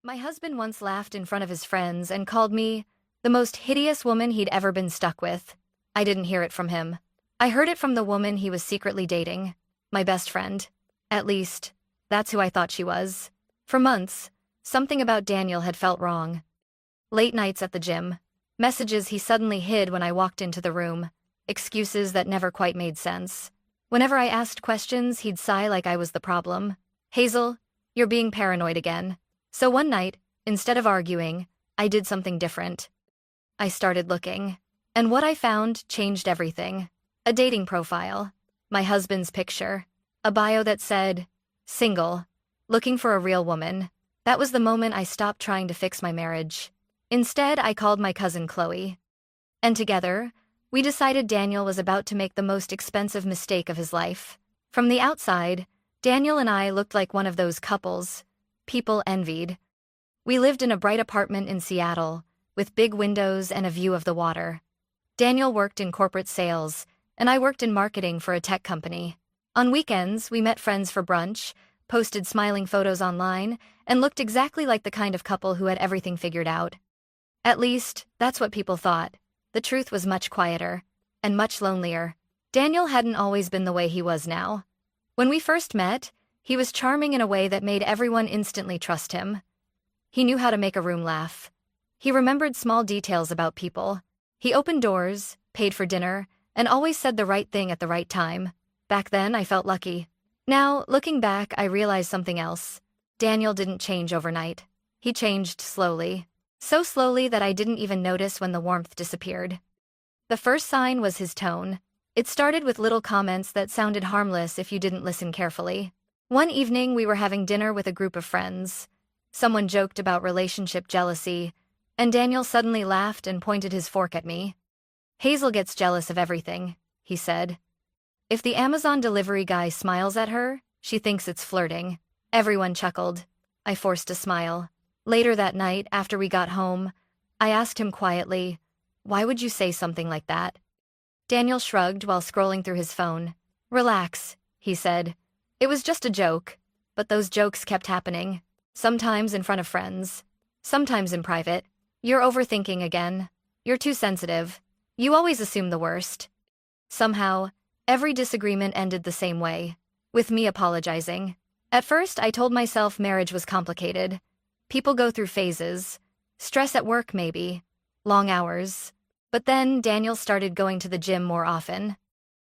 My husband once laughed in front of his friends and called me the most hideous woman he'd ever been stuck with. I didn't hear it from him. I heard it from the woman he was secretly dating, my best friend. At least, that's who I thought she was. For months, something about Daniel had felt wrong. Late nights at the gym, messages he suddenly hid when I walked into the room, excuses that never quite made sense. Whenever I asked questions, he'd sigh like I was the problem. "Hazel, you're being paranoid again." So one night, instead of arguing, I did something different. I started looking. And what I found changed everything. A dating profile, my husband's picture, a bio that said, "Single, looking for a real woman." That was the moment I stopped trying to fix my marriage. Instead, I called my cousin Chloe. And together, we decided Daniel was about to make the most expensive mistake of his life. From the outside, Daniel and I looked like one of those couples people envied. We lived in a bright apartment in Seattle, with big windows and a view of the water. Daniel worked in corporate sales, and I worked in marketing for a tech company. On weekends, we met friends for brunch, posted smiling photos online, and looked exactly like the kind of couple who had everything figured out. At least, that's what people thought. The truth was much quieter, and much lonelier. Daniel hadn't always been the way he was now. When we first met, he was charming in a way that made everyone instantly trust him. He knew how to make a room laugh. He remembered small details about people. He opened doors, paid for dinner, and always said the right thing at the right time. Back then, I felt lucky. Now, looking back, I realized something else. Daniel didn't change overnight. He changed slowly. So slowly that I didn't even notice when the warmth disappeared. The first sign was his tone. It started with little comments that sounded harmless if you didn't listen carefully. One evening, we were having dinner with a group of friends. Someone joked about relationship jealousy, and Daniel suddenly laughed and pointed his fork at me. "Hazel gets jealous of everything," he said. "If the Amazon delivery guy smiles at her, she thinks it's flirting." Everyone chuckled. I forced a smile. Later that night, after we got home, I asked him quietly, "Why would you say something like that?" Daniel shrugged while scrolling through his phone. "Relax," he said. "It was just a joke." But those jokes kept happening. Sometimes in front of friends. Sometimes in private. "You're overthinking again. You're too sensitive. You always assume the worst." Somehow, every disagreement ended the same way, with me apologizing. At first, I told myself marriage was complicated. People go through phases. Stress at work, maybe. Long hours. But then Daniel started going to the gym more often.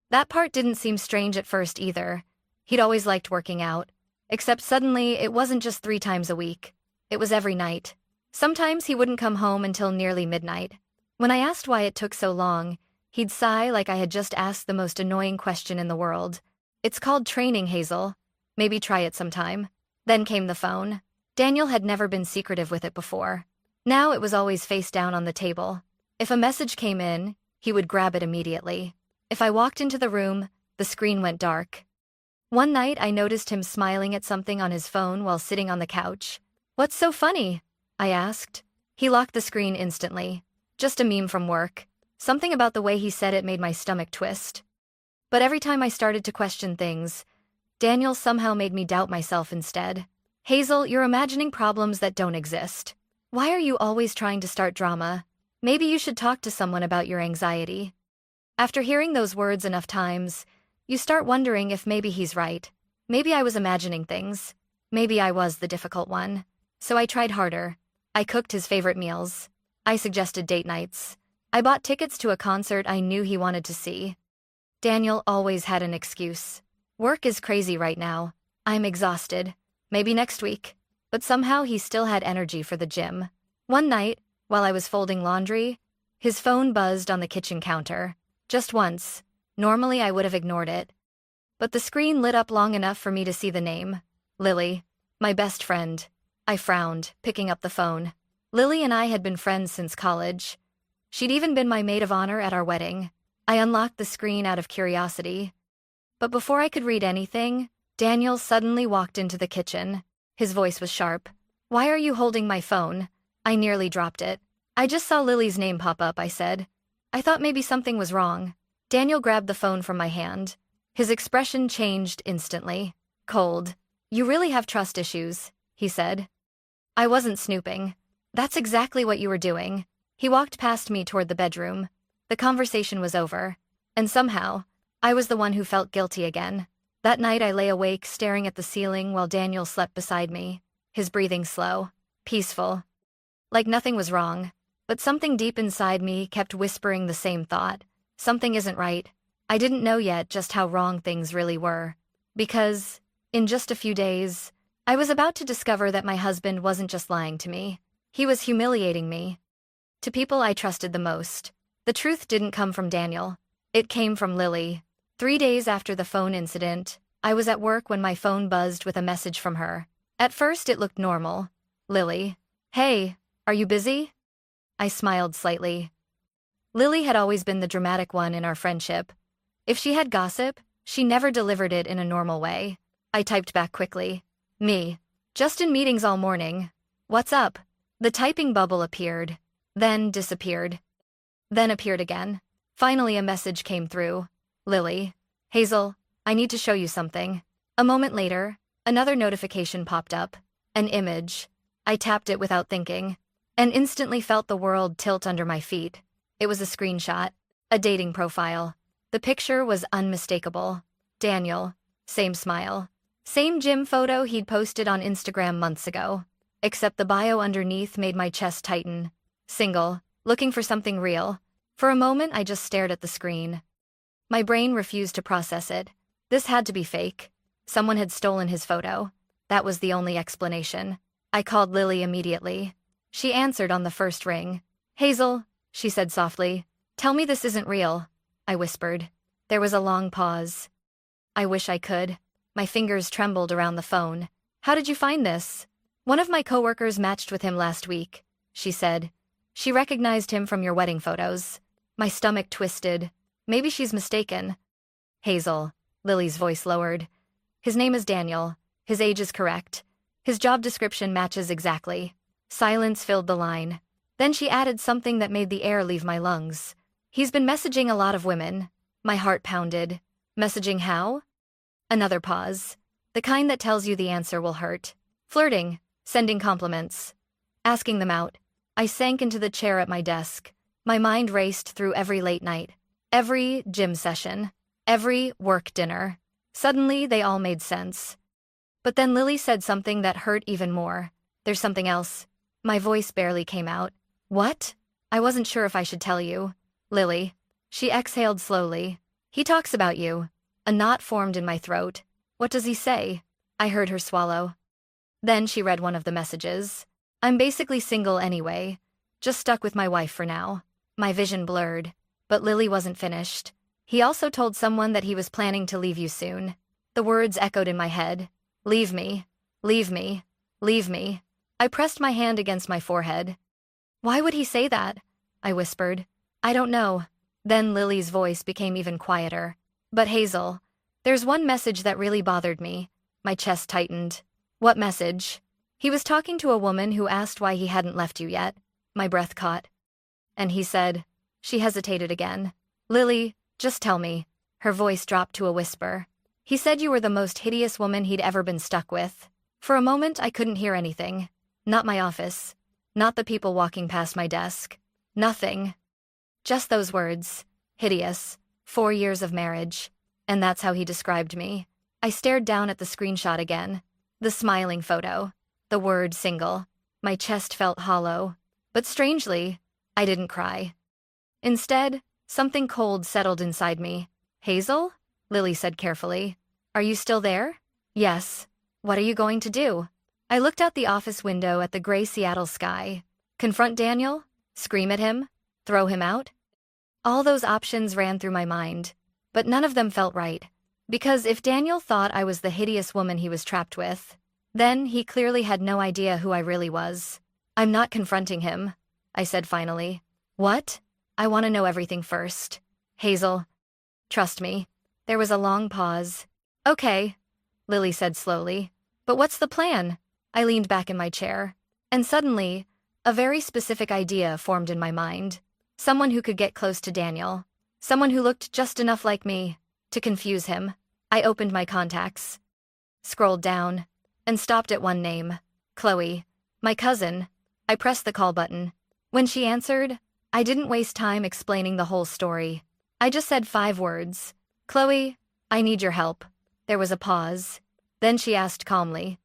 That part didn't seem strange at first either. He'd always liked working out. Except suddenly, it wasn't just 3 times a week. It was every night. Sometimes he wouldn't come home until nearly midnight. When I asked why it took so long, he'd sigh like I had just asked the most annoying question in the world. "It's called training, Hazel. Maybe try it sometime." Then came the phone. Daniel had never been secretive with it before. Now it was always face down on the table. If a message came in, he would grab it immediately. If I walked into the room, the screen went dark. One night I noticed him smiling at something on his phone while sitting on the couch. "What's so funny?" I asked. He locked the screen instantly. "Just a meme from work." Something about the way he said it made my stomach twist. But every time I started to question things, Daniel somehow made me doubt myself instead. "Hazel, you're imagining problems that don't exist. Why are you always trying to start drama? Maybe you should talk to someone about your anxiety." After hearing those words enough times, you start wondering if maybe he's right. Maybe I was imagining things. Maybe I was the difficult one. So I tried harder. I cooked his favorite meals. I suggested date nights. I bought tickets to a concert I knew he wanted to see. Daniel always had an excuse. "Work is crazy right now. I'm exhausted. Maybe next week." But somehow he still had energy for the gym. One night, while I was folding laundry, his phone buzzed on the kitchen counter. Just once. Normally I would have ignored it. But the screen lit up long enough for me to see the name. Lily. My best friend. I frowned, picking up the phone. Lily and I had been friends since college. She'd even been my maid of honor at our wedding. I unlocked the screen out of curiosity. But before I could read anything, Daniel suddenly walked into the kitchen. His voice was sharp. "Why are you holding my phone?" I nearly dropped it. "I just saw Lily's name pop up," I said. I thought maybe something was wrong. Daniel grabbed the phone from my hand. His expression changed instantly. Cold. "You really have trust issues," he said. I wasn't snooping. That's exactly what you were doing. He walked past me toward the bedroom. The conversation was over. And somehow, I was the one who felt guilty again. That night I lay awake staring at the ceiling while Daniel slept beside me, his breathing slow, peaceful. Like nothing was wrong. But something deep inside me kept whispering the same thought. Something isn't right. I didn't know yet just how wrong things really were. Because, in just a few days, I was about to discover that my husband wasn't just lying to me. He was humiliating me. To people I trusted the most. The truth didn't come from Daniel. It came from Lily. 3 days after the phone incident, I was at work when my phone buzzed with a message from her. At first it looked normal. Lily. Hey, are you busy? I smiled slightly. Lily had always been the dramatic one in our friendship. If she had gossip, she never delivered it in a normal way. I typed back quickly. Me. Just in meetings all morning. What's up? The typing bubble appeared, then disappeared, then appeared again. Finally a message came through. Lily. Hazel, I need to show you something. A moment later, another notification popped up. An image. I tapped it without thinking, and instantly felt the world tilt under my feet. It was a screenshot, a dating profile. The picture was unmistakable. Daniel. Same smile. Same gym photo he'd posted on Instagram months ago. Except the bio underneath made my chest tighten. Single, looking for something real. For a moment I just stared at the screen. My brain refused to process it. This had to be fake. Someone had stolen his photo. That was the only explanation. I called Lily immediately. She answered on the first ring. Hazel, she said softly. Tell me this isn't real. I whispered. There was a long pause. I wish I could. My fingers trembled around the phone. How did you find this? One of my coworkers matched with him last week, she said. She recognized him from your wedding photos. My stomach twisted. Maybe she's mistaken. Hazel. Lily's voice lowered. His name is Daniel. His age is correct. His job description matches exactly. Silence filled the line. Then she added something that made the air leave my lungs. He's been messaging a lot of women. My heart pounded. Messaging how? Another pause. The kind that tells you the answer will hurt. Flirting. Sending compliments. Asking them out. I sank into the chair at my desk. My mind raced through every late night. Every gym session. Every work dinner. Suddenly, they all made sense. But then Lily said something that hurt even more. There's something else. My voice barely came out. What? I wasn't sure if I should tell you. Lily. She exhaled slowly. He talks about you. A knot formed in my throat. What does he say? I heard her swallow. Then she read one of the messages. I'm basically single anyway. Just stuck with my wife for now. My vision blurred. But Lily wasn't finished. He also told someone that he was planning to leave you soon. The words echoed in my head. Leave me. Leave me. Leave me. I pressed my hand against my forehead. Why would he say that? I whispered. I don't know. Then Lily's voice became even quieter. But Hazel, there's one message that really bothered me. My chest tightened. What message? He was talking to a woman who asked why he hadn't left you yet. My breath caught. And he said. She hesitated again. Lily, just tell me. Her voice dropped to a whisper. He said you were the most hideous woman he'd ever been stuck with. For a moment, I couldn't hear anything. Not my office. Not the people walking past my desk. Nothing. Just those words. Hideous. 4 years of marriage. And that's how he described me. I stared down at the screenshot again. The smiling photo. The word single. My chest felt hollow. But strangely, I didn't cry. Instead, something cold settled inside me. Hazel? Lily said carefully. Are you still there? Yes. What are you going to do? I looked out the office window at the gray Seattle sky. Confront Daniel? Scream at him? Throw him out? All those options ran through my mind, but none of them felt right. Because if Daniel thought I was the hideous woman he was trapped with, then he clearly had no idea who I really was. I'm not confronting him, I said finally. What? I want to know everything first. Hazel. Trust me. There was a long pause. Okay, Lily said slowly. But what's the plan? I leaned back in my chair. And suddenly, a very specific idea formed in my mind. Someone who could get close to Daniel. Someone who looked just enough like me to confuse him. I opened my contacts, scrolled down, and stopped at one name. Chloe. My cousin. I pressed the call button. When she answered, I didn't waste time explaining the whole story. I just said 5 words. Chloe, I need your help. There was a pause. Then she asked calmly,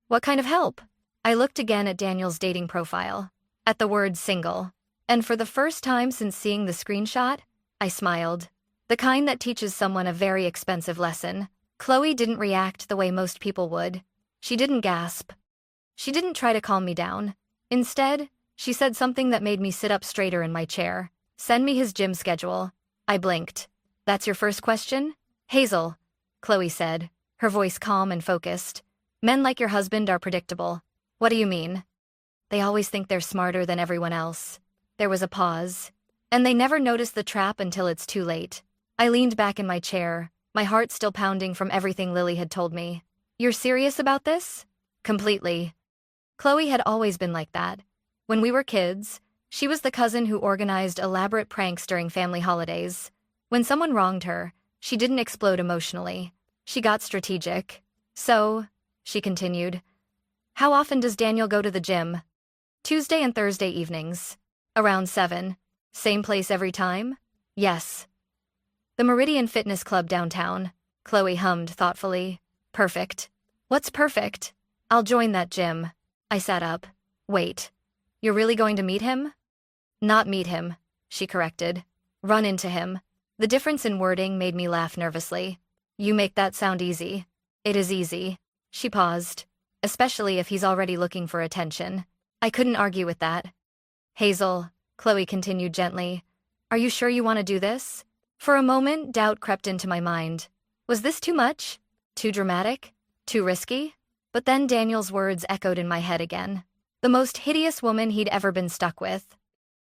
what kind of help? I looked again at Daniel's dating profile, at the word single, and for the first time since seeing the screenshot, I smiled. The kind that teaches someone a very expensive lesson. Chloe didn't react the way most people would. She didn't gasp. She didn't try to calm me down. Instead, she said something that made me sit up straighter in my chair. Send me his gym schedule. I blinked. That's your first question? Hazel, Chloe said, her voice calm and focused. Men like your husband are predictable. What do you mean? They always think they're smarter than everyone else. There was a pause. And they never notice the trap until it's too late. I leaned back in my chair, my heart still pounding from everything Lily had told me. You're serious about this? Completely. Chloe had always been like that. When we were kids, she was the cousin who organized elaborate pranks during family holidays. When someone wronged her, she didn't explode emotionally. She got strategic. So, she continued, how often does Daniel go to the gym? Tuesday and Thursday evenings. Around 7. Same place every time? Yes. The Meridian Fitness Club downtown. Chloe hummed thoughtfully. Perfect. What's perfect? I'll join that gym. I sat up. Wait. You're really going to meet him? Not meet him, she corrected. Run into him. The difference in wording made me laugh nervously. You make that sound easy. It is easy. She paused. Especially if he's already looking for attention. I couldn't argue with that. Hazel, Chloe continued gently, are you sure you want to do this? For a moment, doubt crept into my mind. Was this too much? Too dramatic? Too risky? But then Daniel's words echoed in my head again. The most hideous woman he'd ever been stuck with.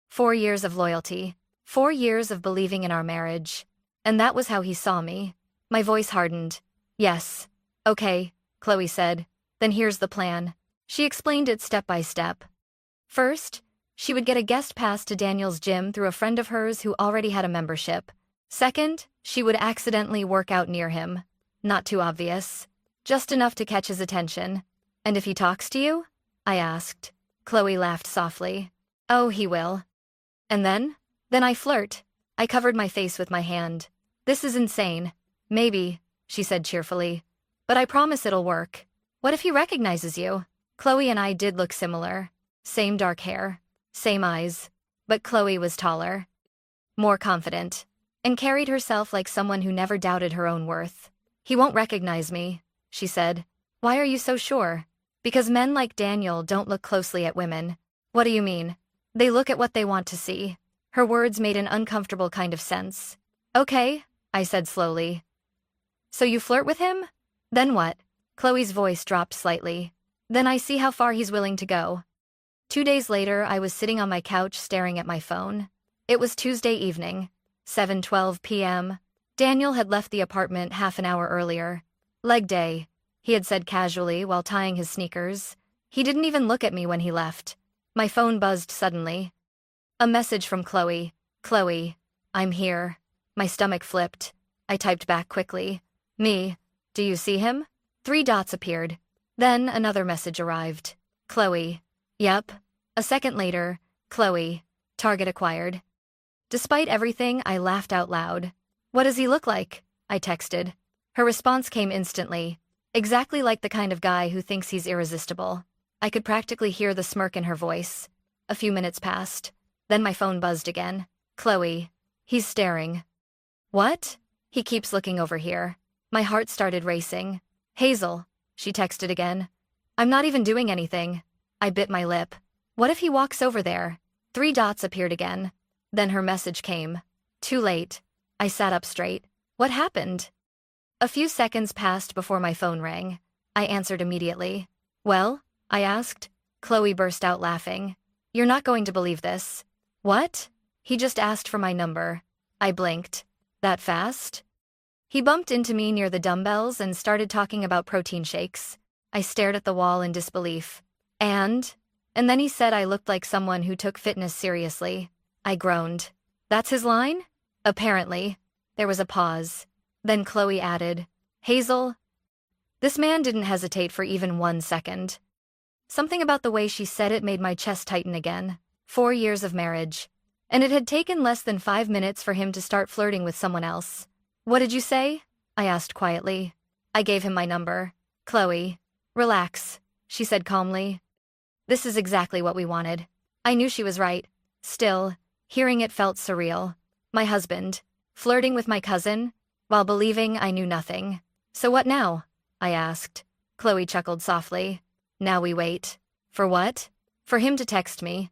4 years of loyalty. 4 years of believing in our marriage. And that was how he saw me. My voice hardened. Yes. Okay, Chloe said. Then here's the plan. She explained it step by step. First, she would get a guest pass to Daniel's gym through a friend of hers who already had a membership. Second, she would accidentally work out near him. Not too obvious. Just enough to catch his attention. And if he talks to you? I asked. Chloe laughed softly. Oh, he will. And then? Then I flirt. I covered my face with my hand. This is insane. Maybe, she said cheerfully. But I promise it'll work. What if he recognizes you? Chloe and I did look similar. Same dark hair. Same eyes. But Chloe was taller. More confident. And carried herself like someone who never doubted her own worth. He won't recognize me, she said. Why are you so sure? Because men like Daniel don't look closely at women. What do you mean? They look at what they want to see. Her words made an uncomfortable kind of sense. Okay, I said slowly. So you flirt with him? Then what? Chloe's voice dropped slightly. Then I see how far he's willing to go. 2 days later, I was sitting on my couch staring at my phone. It was Tuesday evening, 7:12 p.m. Daniel had left the apartment half an hour earlier. Leg day, he had said casually while tying his sneakers. He didn't even look at me when he left. My phone buzzed suddenly. A message from Chloe. Chloe, I'm here. My stomach flipped. I typed back quickly. Me, do you see him? 3 dots appeared. Then another message arrived. Chloe. Yep. A second later, Chloe. Target acquired. Despite everything, I laughed out loud. What does he look like? I texted. Her response came instantly. Exactly like the kind of guy who thinks he's irresistible. I could practically hear the smirk in her voice. A few minutes passed. Then my phone buzzed again. Chloe. He's staring. What? He keeps looking over here. My heart started racing. Hazel, she texted again. I'm not even doing anything. I bit my lip. What if he walks over there? 3 dots appeared again. Then her message came. Too late. I sat up straight. What happened? A few seconds passed before my phone rang. I answered immediately. Well? I asked. Chloe burst out laughing. You're not going to believe this. What? He just asked for my number. I blinked. That fast? He bumped into me near the dumbbells and started talking about protein shakes. I stared at the wall in disbelief. And then he said I looked like someone who took fitness seriously. I groaned. That's his line? Apparently. There was a pause. Then Chloe added, Hazel. This man didn't hesitate for even 1 second. Something about the way she said it made my chest tighten again. 4 years of marriage. And it had taken less than 5 minutes for him to start flirting with someone else. What did you say? I asked quietly. I gave him my number. Chloe. Relax, she said calmly. This is exactly what we wanted. I knew she was right. Still, hearing it felt surreal. My husband, flirting with my cousin, while believing I knew nothing. So what now? I asked. Chloe chuckled softly. Now we wait. For what? For him to text me.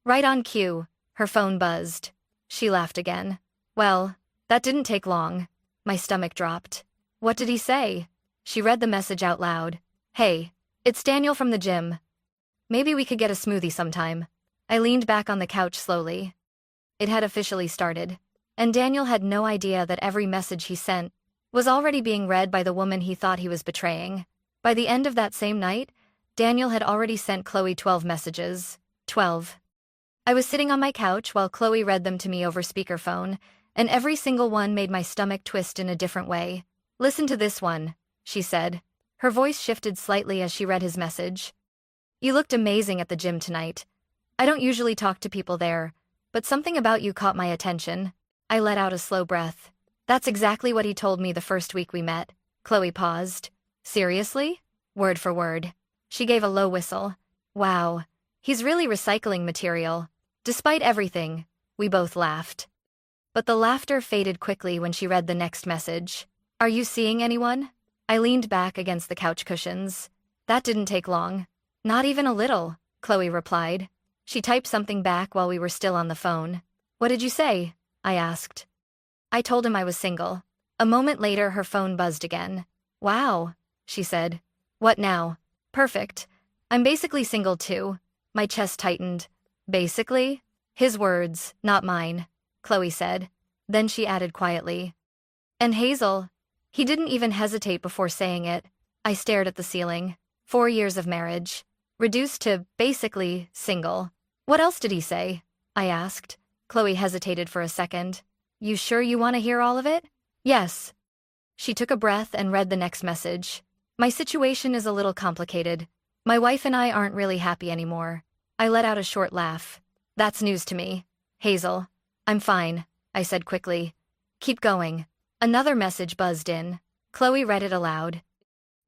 Right on cue, her phone buzzed. She laughed again. Well, that didn't take long. My stomach dropped. What did he say? She read the message out loud. Hey, it's Daniel from the gym. Maybe we could get a smoothie sometime. I leaned back on the couch slowly. It had officially started, and Daniel had no idea that every message he sent was already being read by the woman he thought he was betraying. By the end of that same night, Daniel had already sent Chloe 12 messages. 12. I was sitting on my couch while Chloe read them to me over speakerphone, and every single one made my stomach twist in a different way. Listen to this one, she said. Her voice shifted slightly as she read his message. You looked amazing at the gym tonight. I don't usually talk to people there, but something about you caught my attention. I let out a slow breath. That's exactly what he told me the first week we met. Chloe paused. Seriously? Word for word. She gave a low whistle. Wow. He's really recycling material. Despite everything, we both laughed. But the laughter faded quickly when she read the next message. Are you seeing anyone? I leaned back against the couch cushions. That didn't take long. Not even a little, Chloe replied. She typed something back while we were still on the phone. What did you say? I asked. I told him I was single. A moment later, her phone buzzed again. Wow, she said. What now? Perfect. I'm basically single too. My chest tightened. Basically? His words, not mine, Chloe said. Then she added quietly. And Hazel. He didn't even hesitate before saying it. I stared at the ceiling. 4 years of marriage. Reduced to, basically, single. What else did he say? I asked. Chloe hesitated for a second. You sure you want to hear all of it? Yes. She took a breath and read the next message. My situation is a little complicated. My wife and I aren't really happy anymore. I let out a short laugh. That's news to me. Hazel. I'm fine, I said quickly. Keep going. Another message buzzed in. Chloe read it aloud.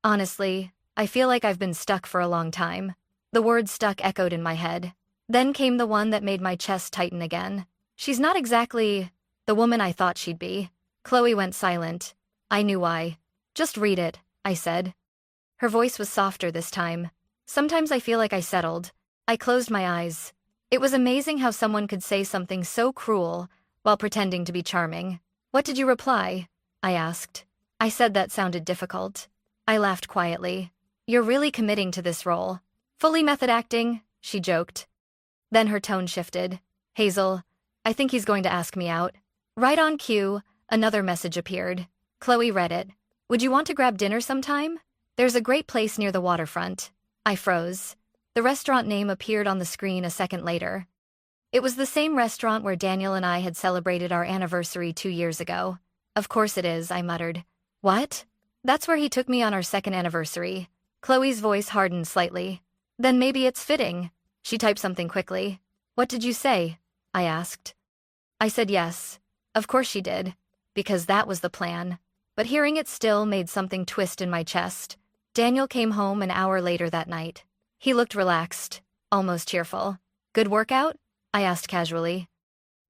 Honestly, I feel like I've been stuck for a long time. The word stuck echoed in my head. Then came the one that made my chest tighten again. She's not exactly the woman I thought she'd be. Chloe went silent. I knew why. Just read it, I said. Her voice was softer this time. Sometimes I feel like I settled. I closed my eyes. It was amazing how someone could say something so cruel while pretending to be charming. What did you reply? I asked. I said that sounded difficult. I laughed quietly. You're really committing to this role. Fully method acting, she joked. Then her tone shifted. Hazel, I think he's going to ask me out. Right on cue, another message appeared. Chloe read it. Would you want to grab dinner sometime? There's a great place near the waterfront. I froze. The restaurant name appeared on the screen a second later. It was the same restaurant where Daniel and I had celebrated our anniversary 2 years ago. Of course it is, I muttered. What? That's where he took me on our second anniversary. Chloe's voice hardened slightly. Then maybe it's fitting. She typed something quickly. What did you say? I asked. I said yes. Of course she did. Because that was the plan. But hearing it still made something twist in my chest. Daniel came home an hour later that night. He looked relaxed, almost cheerful. Good workout? I asked casually.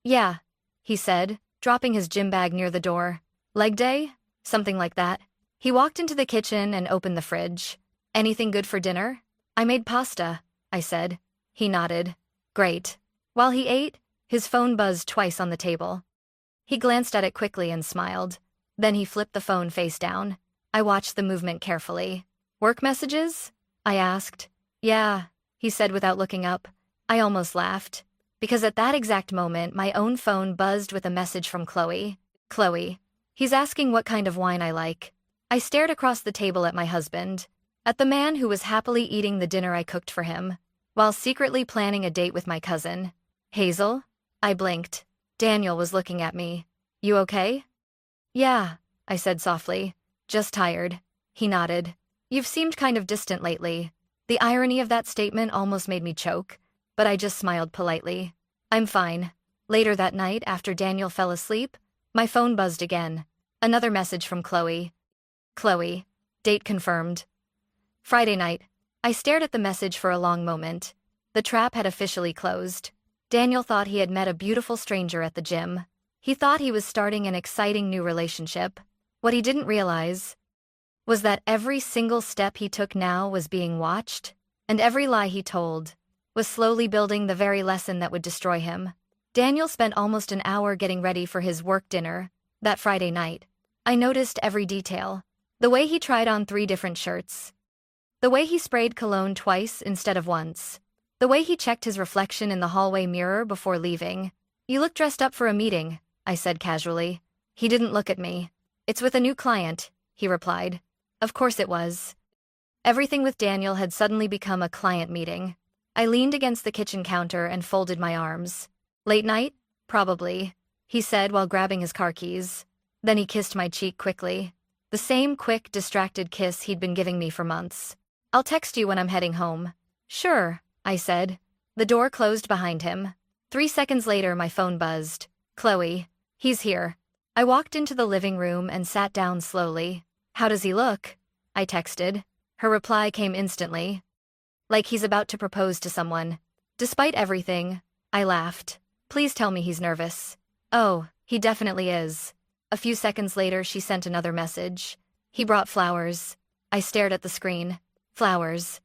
Yeah, he said, dropping his gym bag near the door. Leg day? Something like that. He walked into the kitchen and opened the fridge. Anything good for dinner? I made pasta, I said. He nodded. Great. While he ate, his phone buzzed twice on the table. He glanced at it quickly and smiled. Then he flipped the phone face down. I watched the movement carefully. Work messages? I asked. Yeah, he said without looking up. I almost laughed. Because at that exact moment, my own phone buzzed with a message from Chloe. Chloe. He's asking what kind of wine I like. I stared across the table at my husband. At the man who was happily eating the dinner I cooked for him, while secretly planning a date with my cousin. Hazel? I blinked. Daniel was looking at me. You okay? Yeah, I said softly. Just tired. He nodded. You've seemed kind of distant lately. The irony of that statement almost made me choke, but I just smiled politely. I'm fine. Later that night, after Daniel fell asleep, my phone buzzed again. Another message from Chloe. Chloe. Date confirmed. Friday night. I stared at the message for a long moment. The trap had officially closed. Daniel thought he had met a beautiful stranger at the gym. He thought he was starting an exciting new relationship. What he didn't realize was that every single step he took now was being watched, and every lie he told was slowly building the very lesson that would destroy him. Daniel spent almost an hour getting ready for his work dinner that Friday night. I noticed every detail. The way he tried on 3 different shirts. The way he sprayed cologne twice instead of once. The way he checked his reflection in the hallway mirror before leaving. You look dressed up for a meeting, I said casually. He didn't look at me. It's with a new client, he replied. Of course it was. Everything with Daniel had suddenly become a client meeting. I leaned against the kitchen counter and folded my arms. Late night? Probably, he said while grabbing his car keys. Then he kissed my cheek quickly. The same quick, distracted kiss he'd been giving me for months. I'll text you when I'm heading home. Sure, I said. The door closed behind him. 3 seconds later, my phone buzzed. Chloe. He's here. I walked into the living room and sat down slowly. How does he look? I texted. Her reply came instantly. Like he's about to propose to someone. Despite everything, I laughed. Please tell me he's nervous. Oh, he definitely is. A few seconds later, she sent another message. He brought flowers. I stared at the screen. Flowers.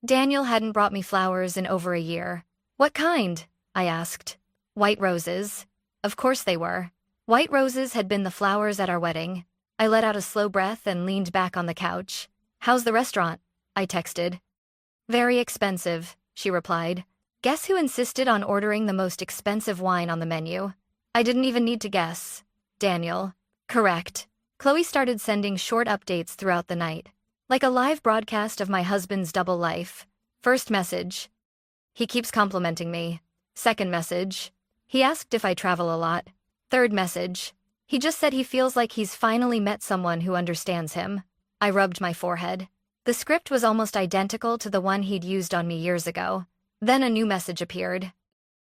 Daniel hadn't brought me flowers in over a year. What kind? I asked. White roses. Of course they were. White roses had been the flowers at our wedding. I let out a slow breath and leaned back on the couch. How's the restaurant? I texted. Very expensive, she replied. Guess who insisted on ordering the most expensive wine on the menu? I didn't even need to guess. Daniel. Correct. Chloe started sending short updates throughout the night. Like a live broadcast of my husband's double life. First message. He keeps complimenting me. Second message. He asked if I travel a lot. Third message. He just said he feels like he's finally met someone who understands him. I rubbed my forehead. The script was almost identical to the one he'd used on me years ago. Then a new message appeared.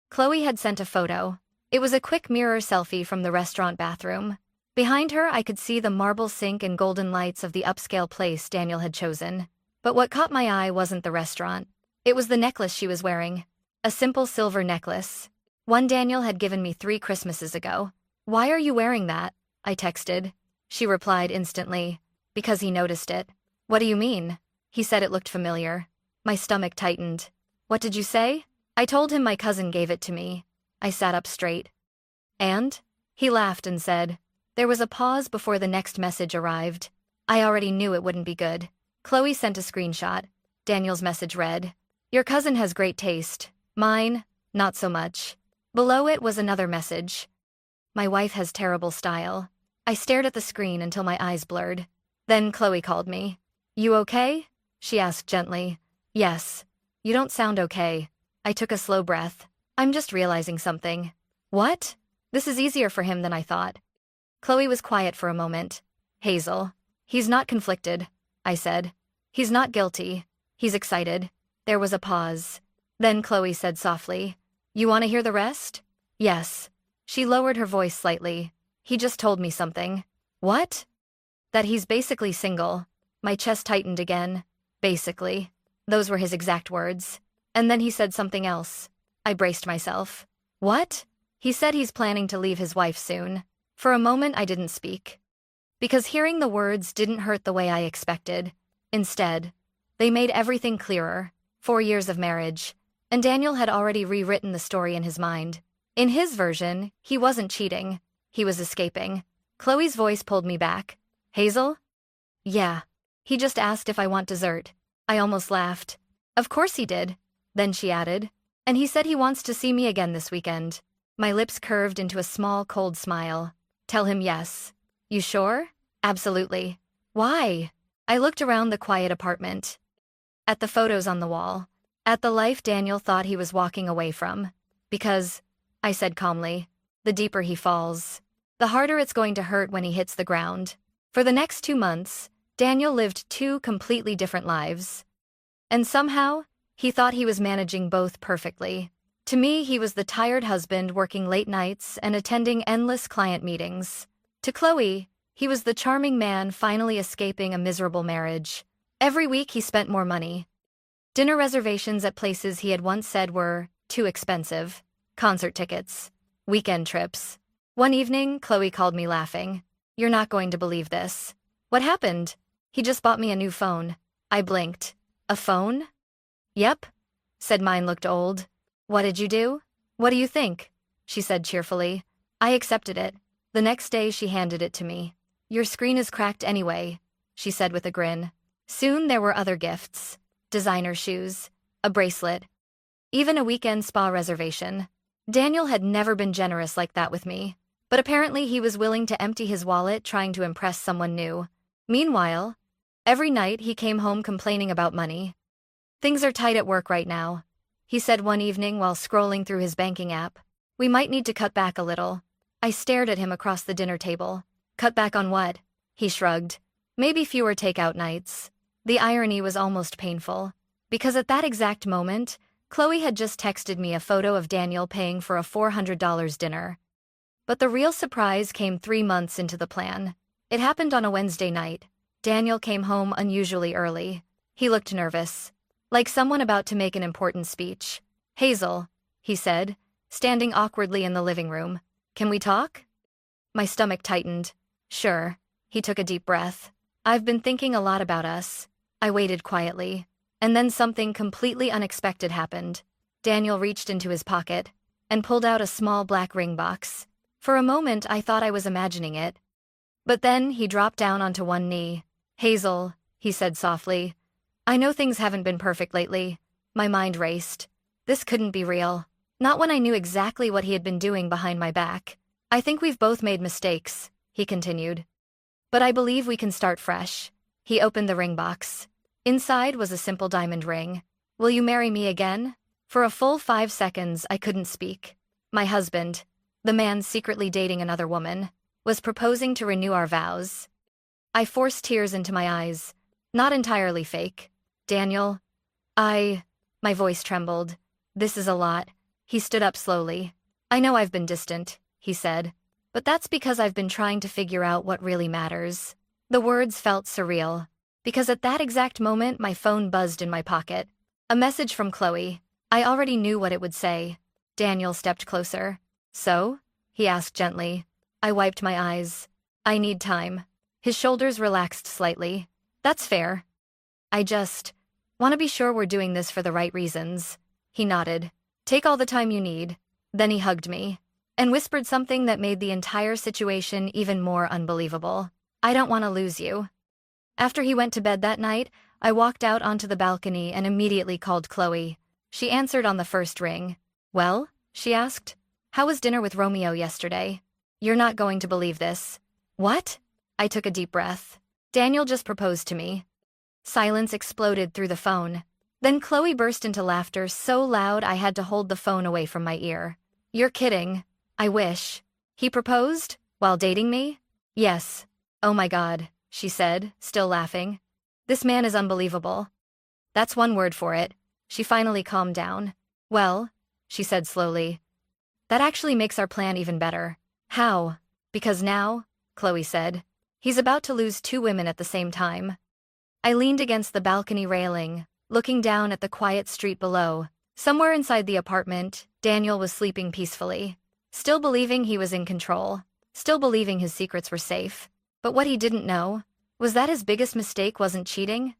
Chloe had sent a photo. It was a quick mirror selfie from the restaurant bathroom. Behind her, I could see the marble sink and golden lights of the upscale place Daniel had chosen. But what caught my eye wasn't the restaurant. It was the necklace she was wearing. A simple silver necklace. One Daniel had given me 3 Christmases ago. Why are you wearing that? I texted. She replied instantly. Because he noticed it. What do you mean? He said it looked familiar. My stomach tightened. What did you say? I told him my cousin gave it to me. I sat up straight. And? He laughed and said. There was a pause before the next message arrived. I already knew it wouldn't be good. Chloe sent a screenshot. Daniel's message read, Your cousin has great taste. Mine, not so much. Below it was another message. My wife has terrible style. I stared at the screen until my eyes blurred. Then Chloe called me. You okay? She asked gently. Yes. You don't sound okay. I took a slow breath. I'm just realizing something. What? This is easier for him than I thought. Chloe was quiet for a moment. Hazel. He's not conflicted, I said. He's not guilty. He's excited. There was a pause. Then Chloe said softly, You want to hear the rest? Yes. She lowered her voice slightly. He just told me something. What? That he's basically single. My chest tightened again. Basically. Those were his exact words. And then he said something else. I braced myself. What? He said he's planning to leave his wife soon. For a moment I didn't speak. Because hearing the words didn't hurt the way I expected. Instead, they made everything clearer. 4 years of marriage. And Daniel had already rewritten the story in his mind. In his version, he wasn't cheating. He was escaping. Chloe's voice pulled me back. Hazel? Yeah. He just asked if I want dessert. I almost laughed. Of course he did. Then she added. And he said he wants to see me again this weekend. My lips curved into a small, cold smile. Tell him yes. You sure? Absolutely. Why? I looked around the quiet apartment. At the photos on the wall. At the life Daniel thought he was walking away from. Because, I said calmly, the deeper he falls, the harder it's going to hurt when he hits the ground. For the next 2 months, Daniel lived 2 completely different lives. And somehow, he thought he was managing both perfectly. To me, he was the tired husband working late nights and attending endless client meetings. To Chloe, he was the charming man finally escaping a miserable marriage. Every week he spent more money. Dinner reservations at places he had once said were too expensive. Concert tickets. Weekend trips. One evening, Chloe called me laughing. "You're not going to believe this." "What happened?" "He just bought me a new phone." I blinked. "A phone?" "Yep," said mine looked old. "What did you do?" "What do you think?" she said cheerfully. I accepted it. The next day she handed it to me. "Your screen is cracked anyway," she said with a grin. Soon there were other gifts. Designer shoes, a bracelet, even a weekend spa reservation. Daniel had never been generous like that with me, but apparently he was willing to empty his wallet trying to impress someone new. Meanwhile, every night he came home complaining about money. "Things are tight at work right now," he said one evening while scrolling through his banking app. "We might need to cut back a little." I stared at him across the dinner table. "Cut back on what?" He shrugged. "Maybe fewer takeout nights." The irony was almost painful, because at that exact moment, Chloe had just texted me a photo of Daniel paying for a $400 dinner. But the real surprise came 3 months into the plan. It happened on a Wednesday night. Daniel came home unusually early. He looked nervous, like someone about to make an important speech. "Hazel," he said, standing awkwardly in the living room. "Can we talk?" My stomach tightened. "Sure." He took a deep breath. "I've been thinking a lot about us." I waited quietly. And then something completely unexpected happened. Daniel reached into his pocket and pulled out a small black ring box. For a moment, I thought I was imagining it. But then he dropped down onto one knee. "Hazel," he said softly. "I know things haven't been perfect lately." My mind raced. This couldn't be real. Not when I knew exactly what he had been doing behind my back. "I think we've both made mistakes," he continued. "But I believe we can start fresh." He opened the ring box. Inside was a simple diamond ring. "Will you marry me again?" For a full 5 seconds, I couldn't speak. My husband, the man secretly dating another woman, was proposing to renew our vows. I forced tears into my eyes. Not entirely fake. "Daniel, my voice trembled. "This is a lot." He stood up slowly. "I know I've been distant," he said, "but that's because I've been trying to figure out what really matters." The words felt surreal, because at that exact moment my phone buzzed in my pocket. A message from Chloe. I already knew what it would say. Daniel stepped closer. "So?" he asked gently. I wiped my eyes. "I need time." His shoulders relaxed slightly. "That's fair. I just want to be sure we're doing this for the right reasons." He nodded. "Take all the time you need." Then he hugged me and whispered something that made the entire situation even more unbelievable. "I don't want to lose you." After he went to bed that night, I walked out onto the balcony and immediately called Chloe. She answered on the first ring. "Well?" she asked. "How was dinner with Romeo yesterday?" "You're not going to believe this." "What?" I took a deep breath. "Daniel just proposed to me." Silence exploded through the phone. Then Chloe burst into laughter so loud I had to hold the phone away from my ear. "You're kidding." "I wish." "He proposed? While dating me?" "Yes." "Oh my God," she said, still laughing. "This man is unbelievable." "That's one word for it." She finally calmed down. "Well," she said slowly, "that actually makes our plan even better." "How?" "Because now," Chloe said, "he's about to lose 2 women at the same time." I leaned against the balcony railing, looking down at the quiet street below. Somewhere inside the apartment, Daniel was sleeping peacefully, still believing he was in control, still believing his secrets were safe. But what he didn't know was that his biggest mistake wasn't cheating.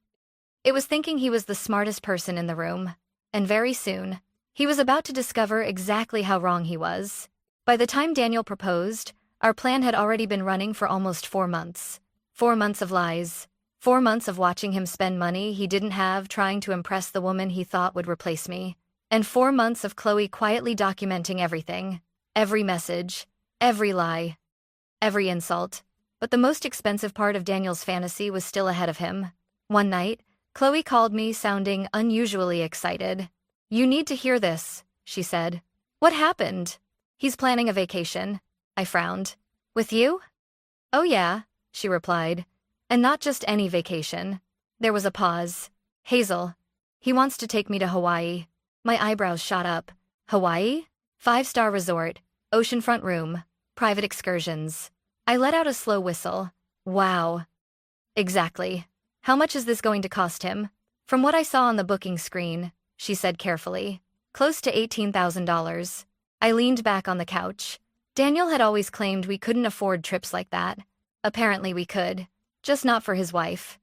It was thinking he was the smartest person in the room. And very soon, he was about to discover exactly how wrong he was. By the time Daniel proposed, our plan had already been running for almost 4 months. 4 months of lies. 4 months of watching him spend money he didn't have trying to impress the woman he thought would replace me. And 4 months of Chloe quietly documenting everything. Every message. Every lie. Every insult. But the most expensive part of Daniel's fantasy was still ahead of him. One night, Chloe called me sounding unusually excited. "You need to hear this," she said. "What happened?" "He's planning a vacation." I frowned. "With you?" "Oh yeah," she replied. "And not just any vacation." There was a pause. "Hazel, He wants to take me to Hawaii. My eyebrows shot up. Hawaii? 5-star resort, oceanfront room, private excursions. I let out a slow whistle. Wow. Exactly. How much is this going to cost him? From what I saw on the booking screen, she said carefully. Close to $18,000. I leaned back on the couch. Daniel had always claimed we couldn't afford trips like that. Apparently we could, just not for his wife.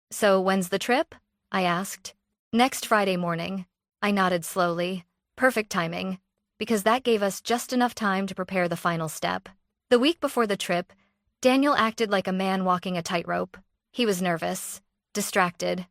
So when's the trip? I asked. Next Friday morning. I nodded slowly. Perfect timing, because that gave us just enough time to prepare the final step. The week before the trip, Daniel acted like a man walking a tightrope. He was nervous, distracted.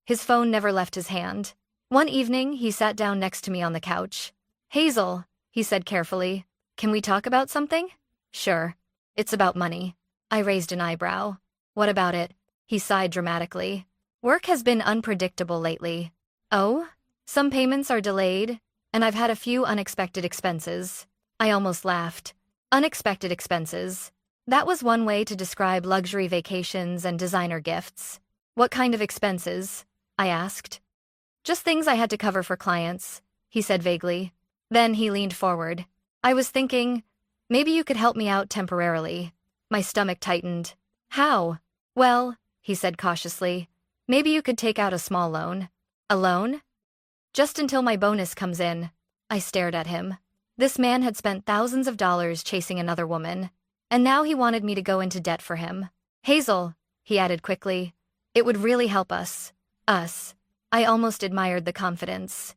His phone never left his hand. One evening, he sat down next to me on the couch. Hazel, he said carefully, can we talk about something? Sure. It's about money. I raised an eyebrow. What about it? He sighed dramatically. Work has been unpredictable lately. Oh? Some payments are delayed, and I've had a few unexpected expenses. I almost laughed. Unexpected expenses. That was one way to describe luxury vacations and designer gifts. What kind of expenses? I asked. Just things I had to cover for clients, he said vaguely. Then he leaned forward. I was thinking, maybe you could help me out temporarily. My stomach tightened. How? Well, he said cautiously, maybe you could take out a small loan. A loan? Just until my bonus comes in. I stared at him. This man had spent thousands of dollars chasing another woman, and now he wanted me to go into debt for him. Hazel, he added quickly, it would really help us. Us. I almost admired the confidence.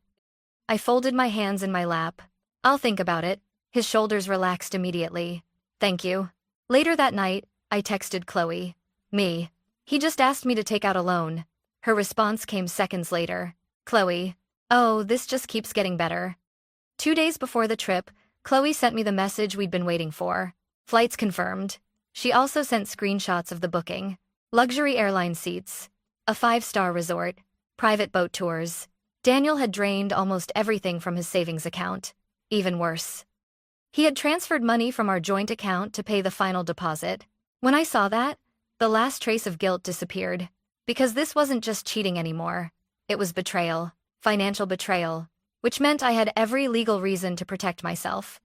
I folded my hands in my lap. I'll think about it. His shoulders relaxed immediately. Thank you. Later that night, I texted Chloe. Me. He just asked me to take out a loan. Her response came seconds later. Chloe. Oh, this just keeps getting better. 2 days before the trip, Chloe sent me the message we'd been waiting for. Flights confirmed. She also sent screenshots of the booking. Luxury airline seats. A 5-star resort. Private boat tours. Daniel had drained almost everything from his savings account. Even worse. He had transferred money from our joint account to pay the final deposit. When I saw that, the last trace of guilt disappeared. Because this wasn't just cheating anymore. It was betrayal. Financial betrayal. Which meant I had every legal reason to protect myself.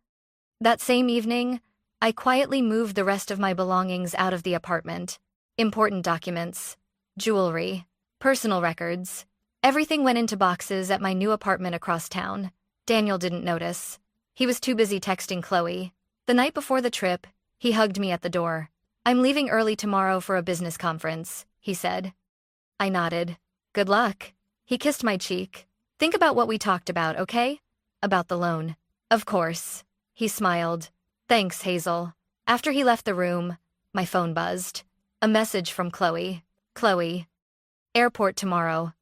That same evening, I quietly moved the rest of my belongings out of the apartment. Important documents. Jewelry. Personal records. Everything went into boxes at my new apartment across town. Daniel didn't notice. He was too busy texting Chloe. The night before the trip, he hugged me at the door. I'm leaving early tomorrow for a business conference, he said. I nodded. Good luck. He kissed my cheek. Think about what we talked about, okay? About the loan. Of course. He smiled. Thanks, Hazel. After he left the room, my phone buzzed. A message from Chloe. Chloe. Airport tomorrow.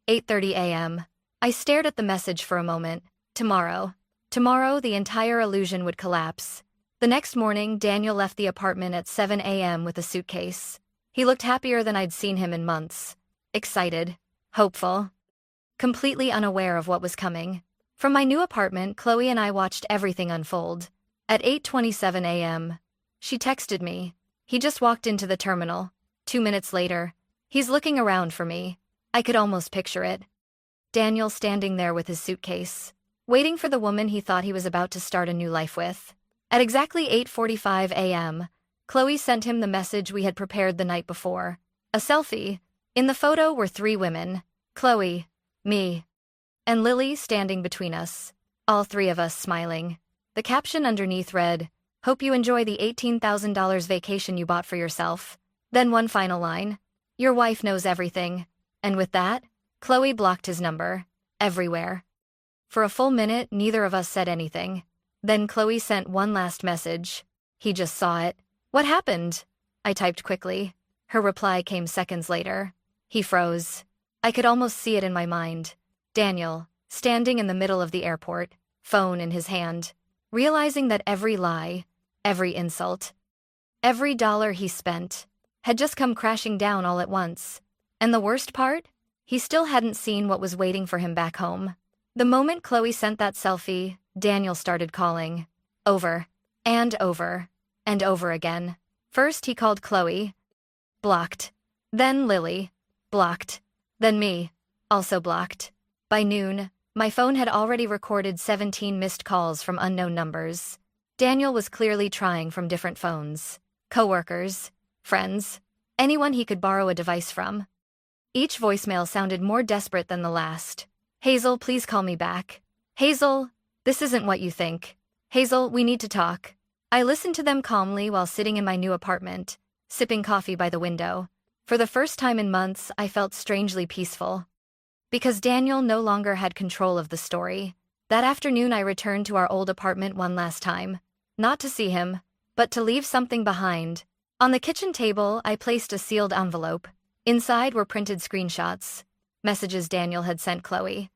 8:30 a.m. I stared at the message for a moment. Tomorrow. Tomorrow, the entire illusion would collapse. The next morning, Daniel left the apartment at 7 a.m. with a suitcase. He looked happier than I'd seen him in months. Excited. Hopeful. Completely unaware of what was coming. From my new apartment, Chloe and I watched everything unfold. At 8:27 a.m., she texted me. He just walked into the terminal. 2 minutes later, he's looking around for me. I could almost picture it. Daniel standing there with his suitcase, waiting for the woman he thought he was about to start a new life with. At exactly 8:45 a.m., Chloe sent him the message we had prepared the night before. A selfie. In the photo were 3 women. Chloe, me, and Lily standing between us. All 3 of us smiling. The caption underneath read, "Hope you enjoy the $18,000 vacation you bought for yourself." Then one final line. Your wife knows everything. And with that, Chloe blocked his number. Everywhere. For a full minute, neither of us said anything. Then Chloe sent one last message. He just saw it. What happened? I typed quickly. Her reply came seconds later. He froze. I could almost see it in my mind. Daniel, standing in the middle of the airport, phone in his hand, realizing that every lie, every insult, every dollar he spent, had just come crashing down all at once. And the worst part? He still hadn't seen what was waiting for him back home. The moment Chloe sent that selfie, Daniel started calling. Over. And over. And over again. First he called Chloe. Blocked. Then Lily. Blocked. Then me. Also blocked. By noon, my phone had already recorded 17 missed calls from unknown numbers. Daniel was clearly trying from different phones. Coworkers, friends, anyone he could borrow a device from. Each voicemail sounded more desperate than the last. Hazel, please call me back. Hazel, this isn't what you think. Hazel, we need to talk. I listened to them calmly while sitting in my new apartment, sipping coffee by the window. For the first time in months, I felt strangely peaceful. Because Daniel no longer had control of the story. That afternoon I returned to our old apartment one last time. Not to see him, but to leave something behind. On the kitchen table, I placed a sealed envelope. Inside were printed screenshots. Messages Daniel had sent Chloe.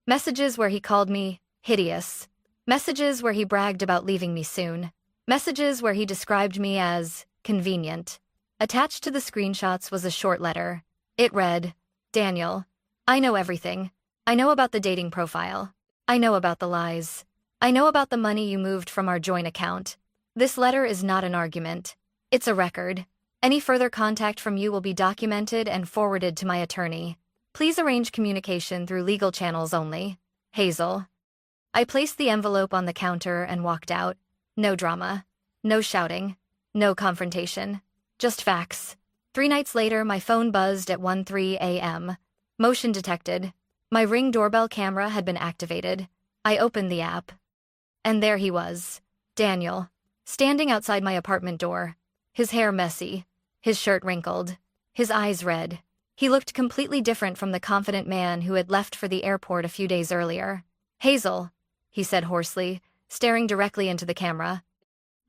Messages where he called me hideous. Messages where he bragged about leaving me soon. Messages where he described me as convenient. Attached to the screenshots was a short letter. It read, Daniel, I know everything. I know about the dating profile. I know about the lies. I know about the money you moved from our joint account. This letter is not an argument. It's a record. Any further contact from you will be documented and forwarded to my attorney. Please arrange communication through legal channels only. Hazel. I placed the envelope on the counter and walked out. No drama. No shouting. No confrontation. Just facts. 3 nights later, my phone buzzed at 1:03 a.m. Motion detected. My Ring doorbell camera had been activated. I opened the app. And there he was, Daniel, standing outside my apartment door. His hair messy, his shirt wrinkled, his eyes red. He looked completely different from the confident man who had left for the airport a few days earlier. Hazel, he said hoarsely, staring directly into the camera.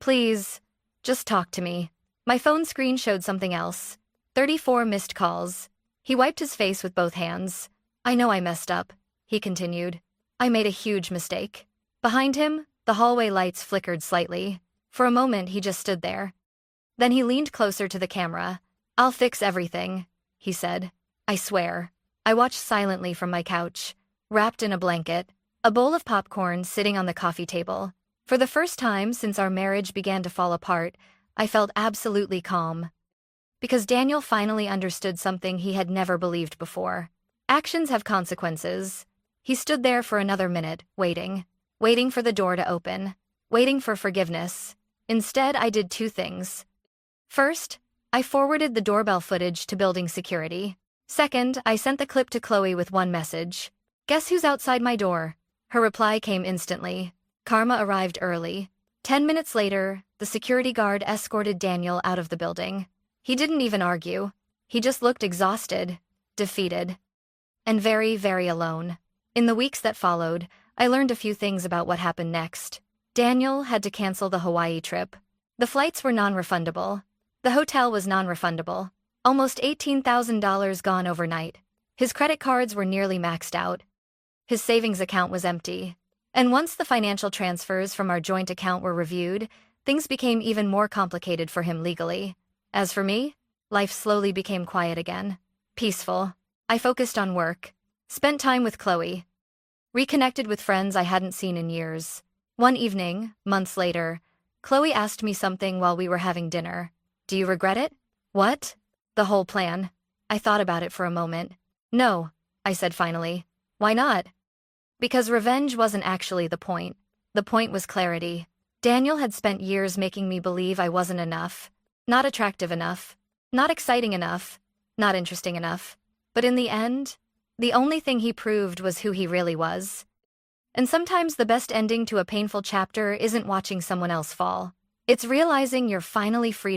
Please, just talk to me. My phone screen showed something else. 34 missed calls. He wiped his face with both hands. I know I messed up, he continued. I made a huge mistake. Behind him, the hallway lights flickered slightly. For a moment, he just stood there. Then he leaned closer to the camera. I'll fix everything, he said. I swear. I watched silently from my couch, wrapped in a blanket, a bowl of popcorn sitting on the coffee table. For the first time since our marriage began to fall apart, I felt absolutely calm. Because Daniel finally understood something he had never believed before. Actions have consequences. He stood there for another minute, waiting for the door to open, waiting for forgiveness. Instead, I did 2 things. First, I forwarded the doorbell footage to building security. Second, I sent the clip to Chloe with one message. Guess who's outside my door? Her reply came instantly. Karma arrived early. 10 minutes later, the security guard escorted Daniel out of the building. He didn't even argue. He just looked exhausted, defeated, and very, very alone. In the weeks that followed, I learned a few things about what happened next. Daniel had to cancel the Hawaii trip. The flights were non-refundable. The hotel was non-refundable. Almost $18,000 gone overnight. His credit cards were nearly maxed out. His savings account was empty. And once the financial transfers from our joint account were reviewed, things became even more complicated for him legally. As for me, life slowly became quiet again. Peaceful. I focused on work. Spent time with Chloe. Reconnected with friends I hadn't seen in years. One evening, months later, Chloe asked me something while we were having dinner. Do you regret it? What? The whole plan. I thought about it for a moment. No, I said finally. Why not? Because revenge wasn't actually the point. The point was clarity. Daniel had spent years making me believe I wasn't enough. Not attractive enough. Not exciting enough. Not interesting enough. But in the end, the only thing he proved was who he really was. And sometimes the best ending to a painful chapter isn't watching someone else fall. It's realizing you're finally free to